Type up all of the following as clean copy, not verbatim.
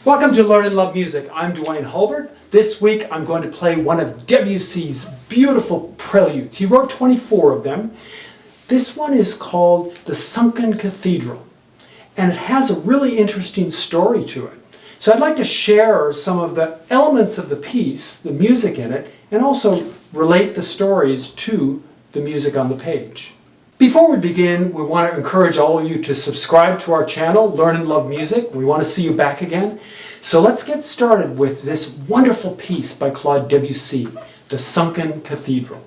Welcome to Learn and Love Music. I'm Duane Hulbert. This week I'm going to play one of Debussy's beautiful preludes. He wrote 24 of them. This one is called The Sunken Cathedral, and it has a really interesting story to it. So I'd like to share some of the elements of the piece, the music in it, and also relate the stories to the music on the page. Before we begin, we want to encourage all of you to subscribe to our channel, Learn and Love Music. We want to see you back again. So let's get started with this wonderful piece by Claude Debussy, The Sunken Cathedral.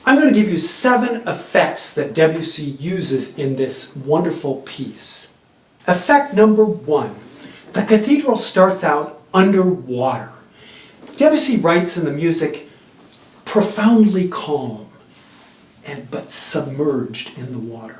I'm going to give you 7 effects that Debussy uses in this wonderful piece. Effect number 1. The cathedral starts out underwater. Debussy writes in the music, profoundly calm, but submerged in the water.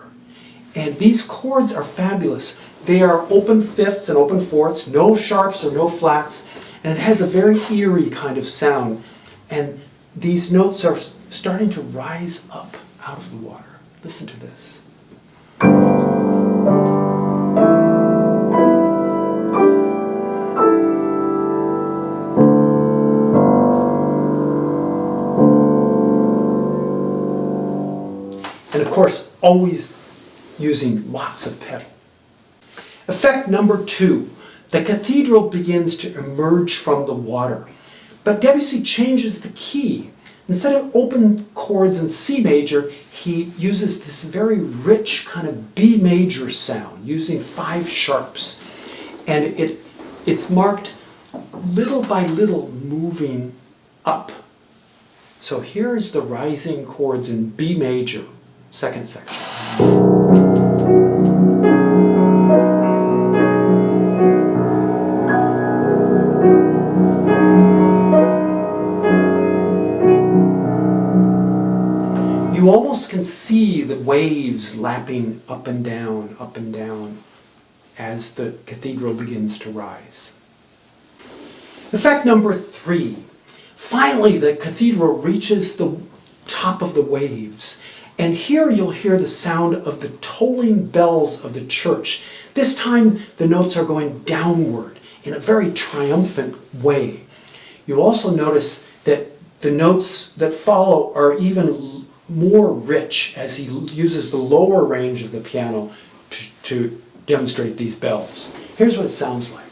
And these chords are fabulous. They are open fifths and open fourths, no sharps or no flats, and it has a very eerie kind of sound. And these notes are starting to rise up out of the water. Listen to this. And of course, always using lots of pedal. Effect number 2. The cathedral begins to emerge from the water. But Debussy changes the key. Instead of open chords in C major, he uses this very rich kind of B major sound, using 5 sharps. And it's marked little by little moving up. So here's the rising chords in B major. Second section. You almost can see the waves lapping up and down as the cathedral begins to rise. Effect number 3. Finally, the cathedral reaches the top of the waves. And here you'll hear the sound of the tolling bells of the church. This time the notes are going downward in a very triumphant way. You'll also notice that the notes that follow are even more rich as he uses the lower range of the piano to demonstrate these bells. Here's what it sounds like.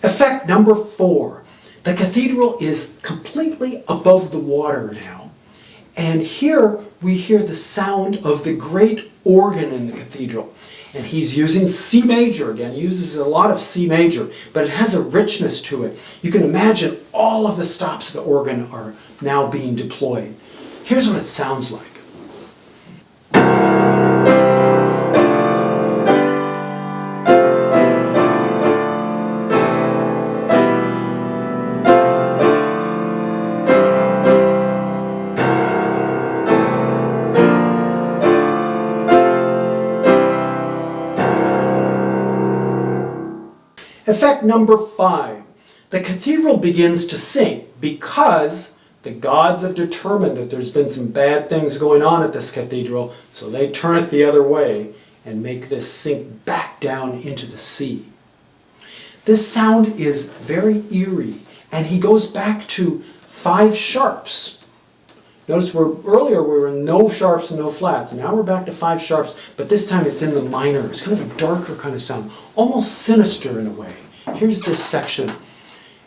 Effect number 4. The cathedral is completely above the water now. And here we hear the sound of the great organ in the cathedral. And he's using C major again. He uses a lot of C major, but it has a richness to it. You can imagine all of the stops of the organ are now being deployed. Here's what it sounds like. Effect number 5. The cathedral begins to sink because the gods have determined that there's been some bad things going on at this cathedral, so they turn it the other way and make this sink back down into the sea. This sound is very eerie, and he goes back to 5 sharps. Notice earlier we were in no sharps and no flats, and now we're back to 5 sharps, but this time it's in the minor. It's kind of a darker kind of sound, almost sinister in a way. Here's this section.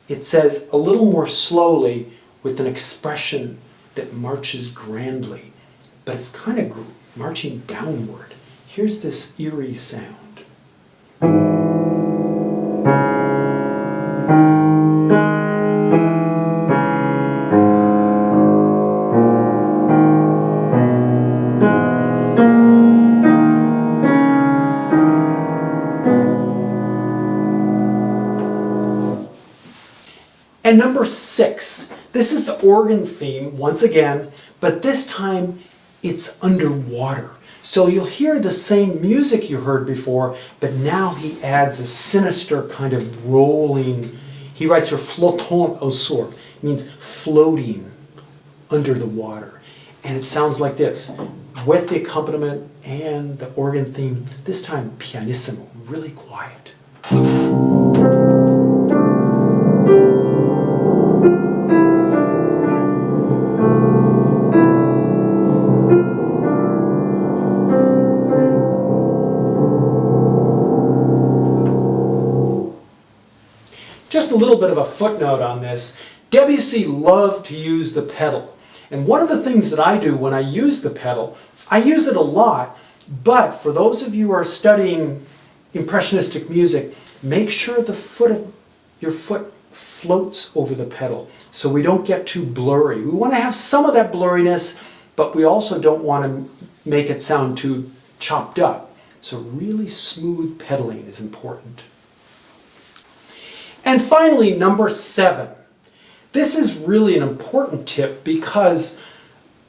It says a little more slowly with an expression that marches grandly, but it's kind of marching downward. Here's this eerie sound. And number 6, this is the organ theme once again, but this time it's underwater. So you'll hear the same music you heard before, but now he adds a sinister kind of rolling. He writes your flottant au sort, means floating under the water. And it sounds like this, with the accompaniment and the organ theme, this time pianissimo, really quiet. Just a little bit of a footnote on this. Debussy loved to use the pedal. And one of the things that I do when I use the pedal, I use it a lot, but for those of you who are studying impressionistic music, make sure your foot floats over the pedal so we don't get too blurry. We want to have some of that blurriness, but we also don't want to make it sound too chopped up. So really smooth pedaling is important. And finally, number 7. This is really an important tip because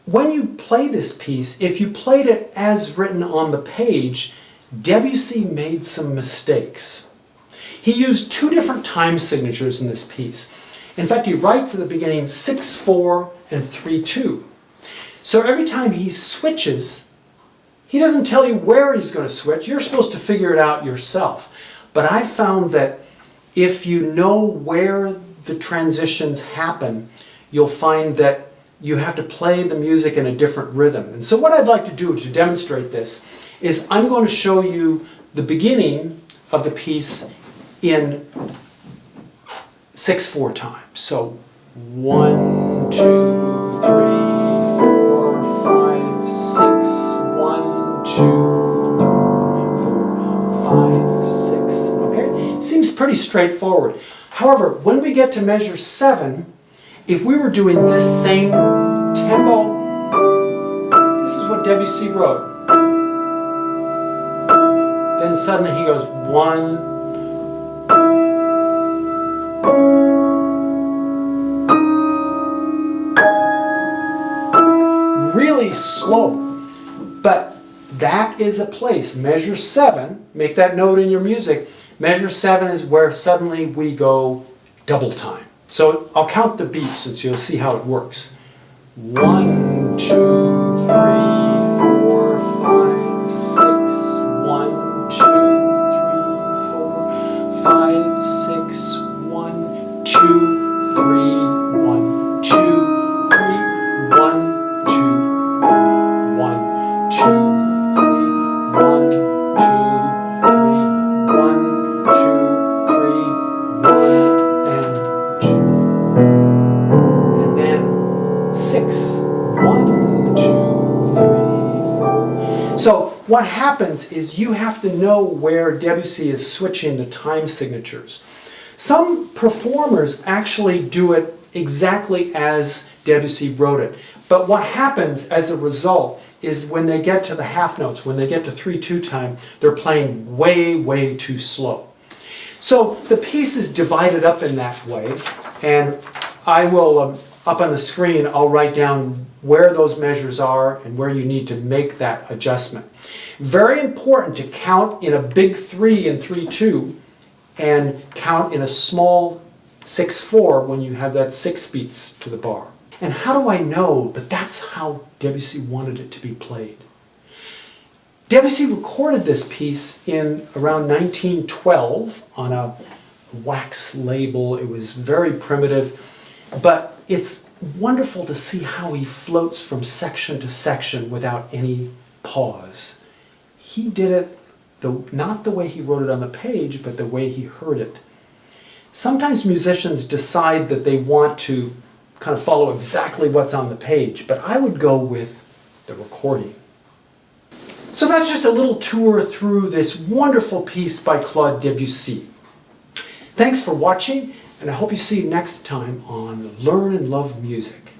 when you play this piece, if you played it as written on the page, Debussy made some mistakes. He used 2 different time signatures in this piece. In fact, he writes at the beginning 6/4 and 3/2. So every time he switches, he doesn't tell you where he's going to switch. You're supposed to figure it out yourself. But I found that if you know where the transitions happen, you'll find that you have to play the music in a different rhythm. And so what I'd like to do to demonstrate this is I'm going to show you the beginning of the piece in 6/4 time. So 1, 2, 3, 4, 5, 6, 1, 2, 4, 5, 6. Okay? Seems pretty straightforward. However, when we get to measure 7, if we were doing this same tempo, this is what Debussy wrote. Then suddenly he goes 1, really slow. But that is a place, measure 7, make that note in your music. Measure 7 is where suddenly we go double time. So I'll count the beats so you'll see how it works. 1, 2, 3, 4, 5, 6. 1, 2, 3, 4, 5, 6. 1, 2, 3, 1, 2, 3, 1, 2, 1, 2, 3, 1, 2, 3, 1, 2, 3, 1, and 2. And then 6. 1, 2, 3, 4. So what happens is you have to know where Debussy is switching the time signatures. Some performers actually do it exactly as Debussy wrote it. But what happens as a result is when they get to the half notes, when they get to 3/2 time, they're playing way, way too slow. So the piece is divided up in that way, and I will, up on the screen, I'll write down where those measures are and where you need to make that adjustment. Very important to count in a big 3 in 3/2 and count in a small 6/4 when you have that 6 beats to the bar. And how do I know that that's how Debussy wanted it to be played? Debussy recorded this piece in around 1912 on a wax label. It was very primitive, but it's wonderful to see how he floats from section to section without any pause. He did it not the way he wrote it on the page, but the way he heard it. Sometimes musicians decide that they want to kind of follow exactly what's on the page, but I would go with the recording. So that's just a little tour through this wonderful piece by Claude Debussy. Thanks for watching, and I hope you see you next time on Learn and Love Music.